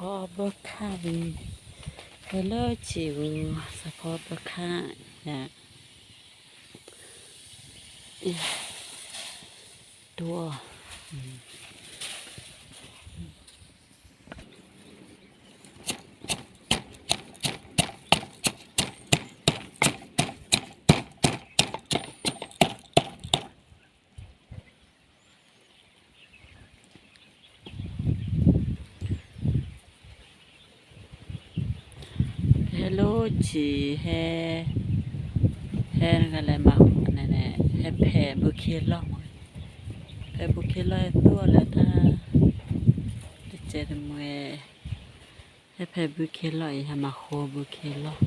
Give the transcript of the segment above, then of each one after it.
พอเบิกค่าวีเฮลโลจิวสะพอเบิกค่าเนี่ยตัวเฮลโลจิเฮนั่นแหละมานั่นแหละเฮแผ่บุเคล่องแผ่บุเคล่องตัวแล้วถ้าเจอมวยเฮแผ่บุเคล่องฮามาโคบุเคล่อง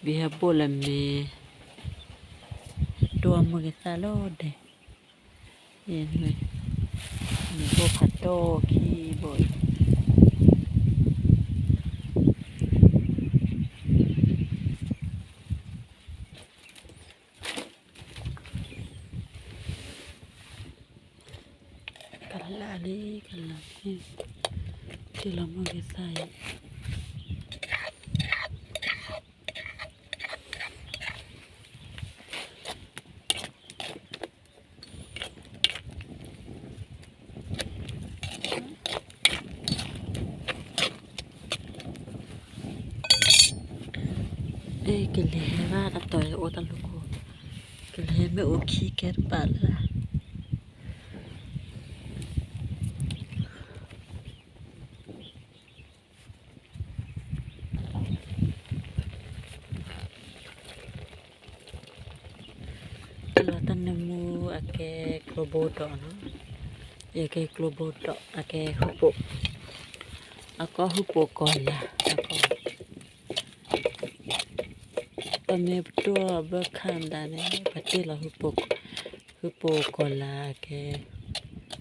บิฮบุลเมตัวมือซาโลเดเห็นไหมมีพวกพัตโต้ขี้บ่อยกันละลีกันละที่เราไม่ได้ใส่กินเลยว่าตัดต่อยโอตันลูกกินเลยไม่โอขี้แกปาละเราตั้งนมูอาแกโกลโบดอนะอาแกโกลโบดออาแกฮุปโปอาก็ฮุปโปก่อนละอาก็ตอนนี้ตัวเบิกข้ามได้เนี่ยพัดที่เราฮุปโปก่อนละอาแก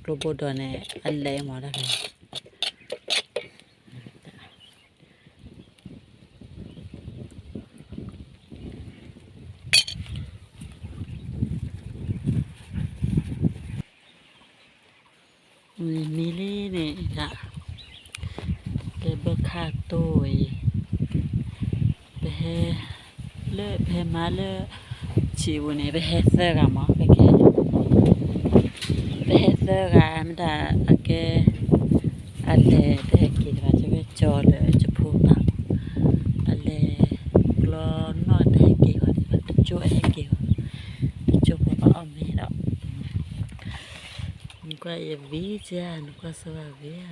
โกลโบดอเนี่ยอันแรงหมดแล้วไงมีลี่เนี่ยจ้ะแกเบิกข้าตัวไปเลิกไปมาเลิกชีวันนี้ไปเฮ็ดเสื้อกันมั้งไปแกไปเฮ็ดเสื้อกันไม่ได้อาแกอะไรแต่กินว่าจะไปจอเลยจะพูดปากอะไรกลอนอแต่กินก่อนจะจ่วยให้กินจ่วยพอเอาไม่ได้นึกว่าอย่าวิ่งจ้านึกว่าสว่าวิ่ง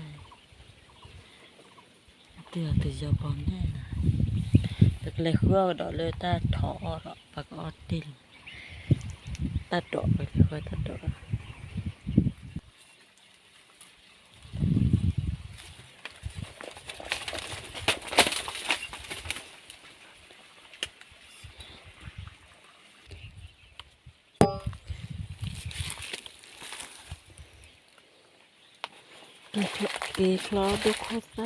เดี๋ยวตัวจะปอนแน่นะแต่เลยขั้วดอกเลยตาถอดปากออดติลตาดอกไปขั้วตาดอกเกย์คลอดูโคตร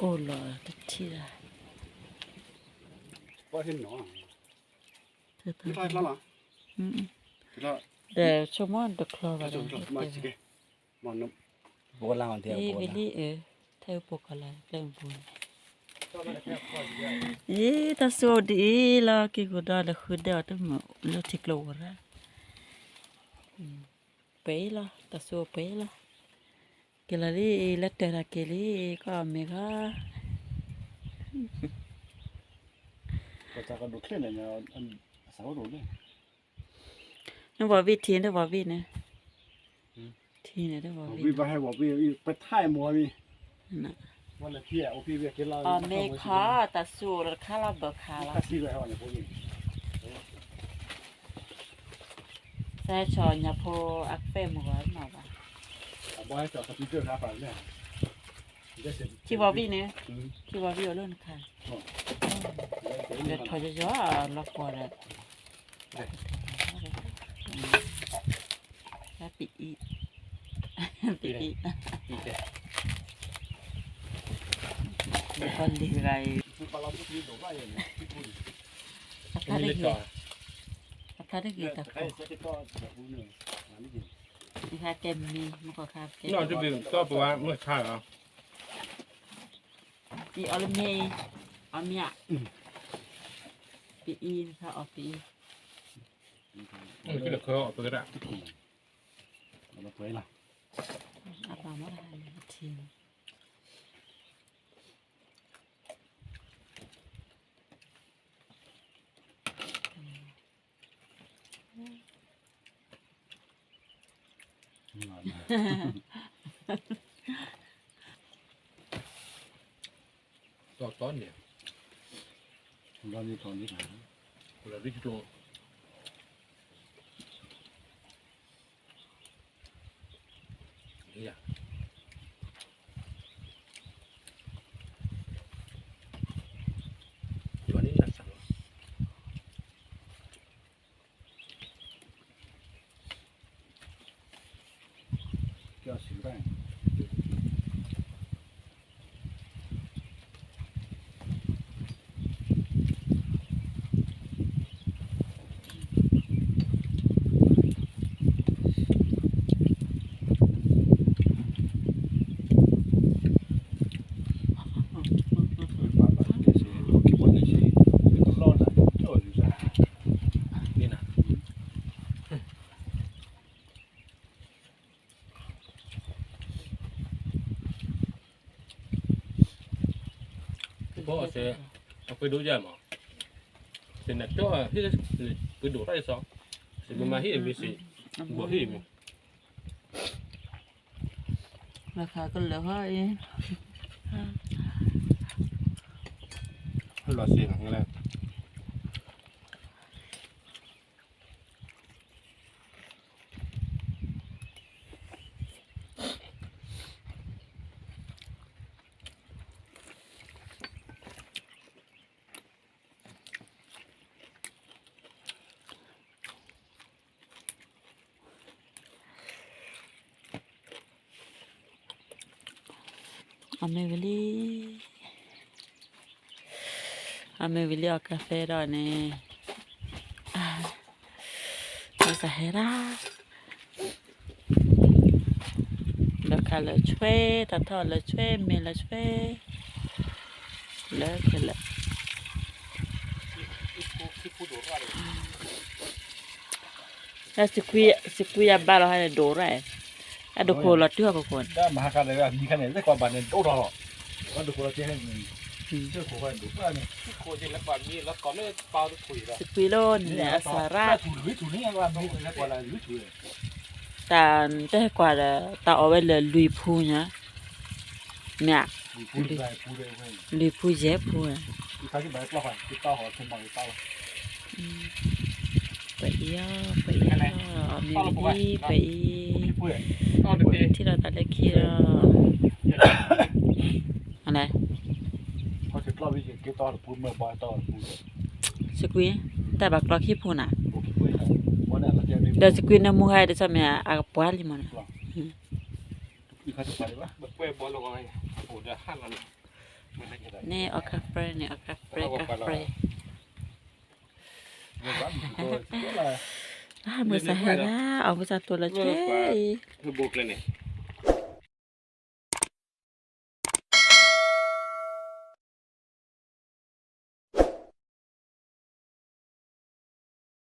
โกลอที่ได้ว่าเห็นหนอไม่ได้แล้วหรอแล้วเดี๋ยวชั่วโมงเด็กคลอไปเลยมาสิเกมันน้ำโบราณเดียวโบราณเท่าปกอะไรเรื่องบุญตาสวดีละกี่กูได้ละคือเดียวทั้งหมดแล้วที่กลัวละไปละตาสวไปละกี่ละลีเล็ดเตระกี่ลีก็ไม่ก็ก็จะกระดูกเคลื่อนเลยเนี่ยอันสาวดูเนี่ยนึกว่าวิธีนึกว่าวิเนี่ยทีเนี่ยนึกว่าวิไปให้บอกวิไปท่ายมัวมีน่ะวันละที่โอพี่เวียกินเหล้าเมฆาตาสูรข้าเราเบิกขาละที่ไปเอาเนี่ยพวกนี้แซ่ชอนยาโพอักเป้มัวมาบ้าบอกให้จอดสปีกเกอร์ครับป่ะเนี่ยที่ว่าวิเนี่ยที่ว่าวิเอาเรื่องค่ะเดี๋ยวถอยจะย่อล็อกพอเลย ถ้าปิดอีปิดอี อีกแค่ แล้วก็ลีไร คือปลาเราที่ดูได้ยังไงที่พูด ถ้า มี ได้ เล็ก กี่ ต่อ ถ้าได้กี่ตะ ใครเซ็ตก็แบบนู้นเลยไม่ดี นี่ค่ะเกมมีมันก็ค่ะเกม นอกจากดื่มก็แปลว่าเมื่อข้าวเอา ปีออลเมย์อเมียปีอีค่ะออกปี มันคือเด็กเขาออกตัวก็ได้ เราตัวละ อาบน้ำอะไรทีม ต่อต้นเนี่ย เรานี่ตอนนี้หา เราดิจิทัลเนี่ยวันนี้นักสั่ง ก็สิได้ นี่นะเพราะเสียเอาไปดูยามอ่ะเสียนักจ้าที่จะไปดูได้สองเสียมาที่เอ็มบีซีบัวที่มี ราคาก็เหลือให้ เราเสียงอะไร อเมวิลี่อเมวิลี่เอากาแฟดอกเนี่ยมาสาเหราแล้วค่ะเลยช่วยตัดทอดเลยช่วยเมย์เลยช่วยเลิกกันละแล้วสิคุยบ้านเราให้ดูไรอะดูโคลอดที่ว่าคน ได้มาหากันเลยว่ามีคะแนนได้กว่าบาทเนี่ยโอ้รอก็ดูคนละที่ให้เชื่อคนดูว่าเนี่ย โคจิแล้วก่อนมีแล้วก่อนไม่เปล่าคุยแล้ว สิคุยโลนเนี่ยสาระ ถูนี่ว่ามีแล้วกว่าอะไรหรือถูก แต่แต่กว่าละแต่เอาไว้เลยลุยพูเนี่ยเนี่ย พูดได้พูดได้เว้ย ลุยพูเจ็บพูอ่ะ ที่เขาที่แบบปลาหอยที่เต้าหอยขึ้นมาที่เต้า ไปเยอะไปเยอะมีวิธีไป ที่พูด ต่อเด็ก ที่เราตัดเล็กขี้อะไร เขาจะเล่าวิธีเกี่ยวกับพูดเมื่อบ่ายต่อพูด สกุยแต่บักรอขี้พูน่ะ โอเคพูดวันนั้นเราจะได้ เดี๋ยวสกุยน้ำมูกให้เดี๋ยวจะมีอากาศปวดลิมัน ที่เขาจะไปวะ แบบเว้ยบอลลงไงโอ้เดี๋ยวห้านันไม่ได้จะได้ นี่อากาศเฟรนี่อากาศเฟรกาเฟร เมื่อวันตัวอะไร มือสาเหตุเอามือสาตัวละช่วย คือบุกเลยเนี่ย